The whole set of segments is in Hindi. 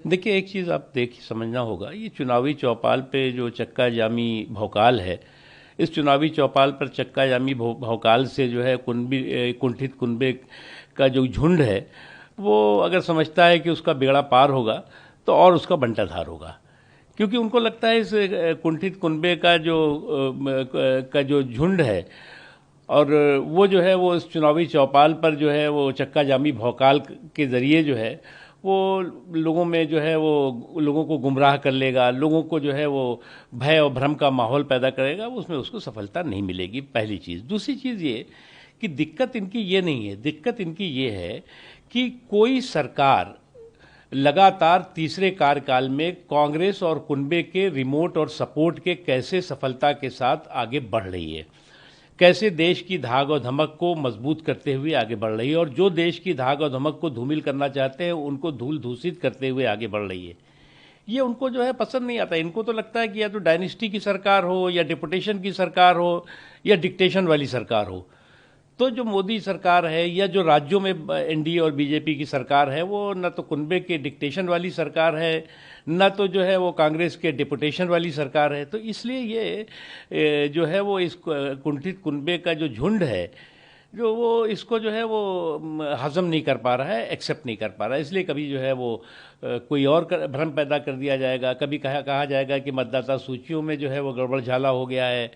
देखिए, एक चीज़ आप समझना होगा, ये चुनावी चौपाल पे जो चक्का जामी भौकाल है, इस चुनावी चौपाल पर चक्का जामी भौकाल से जो है कुंठित कुनबे का जो झुंड है, वो अगर समझता है कि उसका बेड़ा पार होगा तो और उसका बंटाधार होगा। क्योंकि उनको लगता है इस कुंठित कुनबे का जो झुंड है, और वो जो है वो इस चुनावी चौपाल पर जो है वो चक्का जामी भौकाल के ज़रिए जो है वो लोगों में जो है वो लोगों को गुमराह कर लेगा, लोगों को जो है वो भय और भ्रम का माहौल पैदा करेगा, उसमें उसको सफलता नहीं मिलेगी। पहली चीज़। दूसरी चीज़ ये कि दिक्कत इनकी ये नहीं है, दिक्कत इनकी ये है कि कोई सरकार लगातार तीसरे कार्यकाल में कांग्रेस और कुनबे के रिमोट और सपोर्ट के कैसे सफलता के साथ आगे बढ़ रही है, कैसे देश की धाक और धमक को मजबूत करते हुए आगे बढ़ रही है, और जो देश की धाक और धमक को धूमिल करना चाहते हैं उनको धूल धूसित करते हुए आगे बढ़ रही है। ये उनको जो है पसंद नहीं आता। इनको तो लगता है कि या तो डायनेस्टी की सरकार हो, या डिपुटेशन की सरकार हो, या डिक्टेशन वाली सरकार हो। तो जो मोदी सरकार है या जो राज्यों में एनडीए और बीजेपी की सरकार है, वो न तो कुनबे के डिक्टेशन वाली सरकार है, न तो जो है वो कांग्रेस के डिपुटेशन वाली सरकार है। तो इसलिए ये जो है वो इस कुंठित कुनबे का जो झुंड है, जो वो इसको जो है वो हजम नहीं कर पा रहा है, एक्सेप्ट नहीं कर पा रहा है। इसलिए कभी जो है वो कोई और भ्रम पैदा कर दिया जाएगा, कभी कहा जाएगा कि मतदाता सूचियों में जो है वो गड़बड़ झाला हो गया है।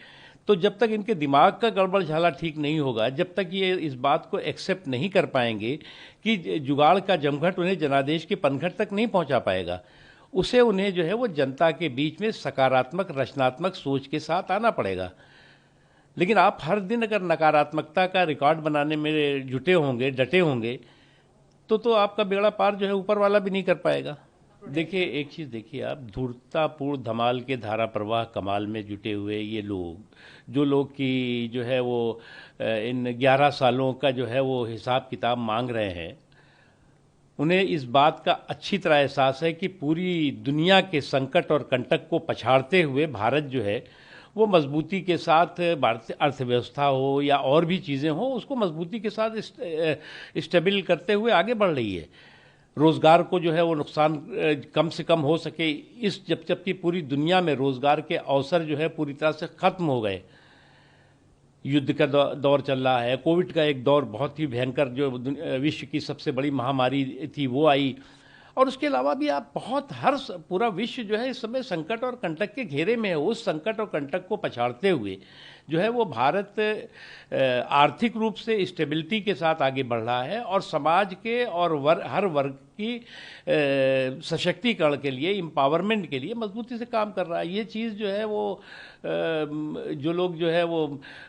तो जब तक इनके दिमाग का गड़बड़ झाला ठीक नहीं होगा, जब तक ये इस बात को एक्सेप्ट नहीं कर पाएंगे कि जुगाड़ का जमघट उन्हें जनादेश के पनघट तक नहीं पहुंचा पाएगा, उसे उन्हें जो है वो जनता के बीच में सकारात्मक रचनात्मक सोच के साथ आना पड़ेगा। लेकिन आप हर दिन अगर नकारात्मकता का रिकॉर्ड बनाने में जुटे होंगे, डटे होंगे, तो आपका बेड़ा पार जो है ऊपर वाला भी नहीं कर पाएगा। देखिए, एक चीज़ देखिए आप, धूर्तापूर्ण धमाल के धारा प्रवाह कमाल में जुटे हुए ये लोग, जो लोग की जो है वो इन 11 सालों का जो है वो हिसाब किताब मांग रहे हैं, उन्हें इस बात का अच्छी तरह एहसास है कि पूरी दुनिया के संकट और कंटक को पछाड़ते हुए भारत जो है वो मजबूती के साथ, भारतीय अर्थव्यवस्था हो या और भी चीज़ें हो, उसको मजबूती के साथ स्टेबल करते हुए आगे बढ़ रही है। रोज़गार को जो है वो नुकसान कम से कम हो सके, इस जबकि पूरी दुनिया में रोज़गार के अवसर जो है पूरी तरह से ख़त्म हो गए। युद्ध का दौर चल रहा है, कोविड का एक दौर बहुत ही भयंकर जो विश्व की सबसे बड़ी महामारी थी वो आई, और उसके अलावा भी आप पूरा विश्व जो है इस समय संकट और कंटक के घेरे में है। उस संकट और कंटक को पछाड़ते हुए जो है वो भारत आर्थिक रूप से स्टेबिलिटी के साथ आगे बढ़ रहा है, और समाज के और हर वर्ग की सशक्तिकरण के लिए, एम्पावरमेंट के लिए मजबूती से काम कर रहा है। ये चीज़ जो है वो जो लोग जो है वो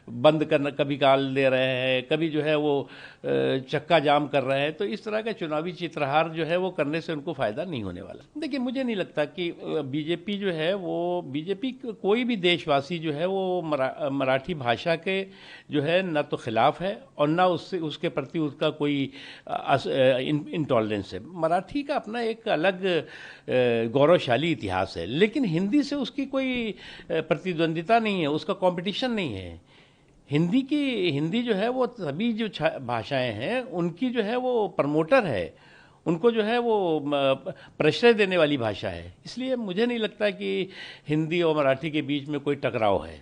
बंद करना कभी काल दे रहे हैं, कभी जो है वो चक्का जाम कर रहे हैं, तो इस तरह का चुनावी चित्रहार जो है वो करने से उनको फ़ायदा नहीं होने वाला। देखिए, मुझे नहीं लगता कि बीजेपी जो है वो, बीजेपी कोई भी देशवासी जो है वो मराठी भाषा के जो है न तो खिलाफ है और न उसके प्रति उसका कोई इंटॉलरेंस है। मराठी का अपना एक अलग गौरवशाली इतिहास है, लेकिन हिंदी से उसकी कोई प्रतिद्वंदिता नहीं है, उसका कंपटीशन नहीं है। हिंदी जो है वो सभी जो भाषाएं हैं उनकी जो है वो प्रमोटर है, उनको जो है वो प्रश्रय देने वाली भाषा है। इसलिए मुझे नहीं लगता कि हिंदी और मराठी के बीच में कोई टकराव है।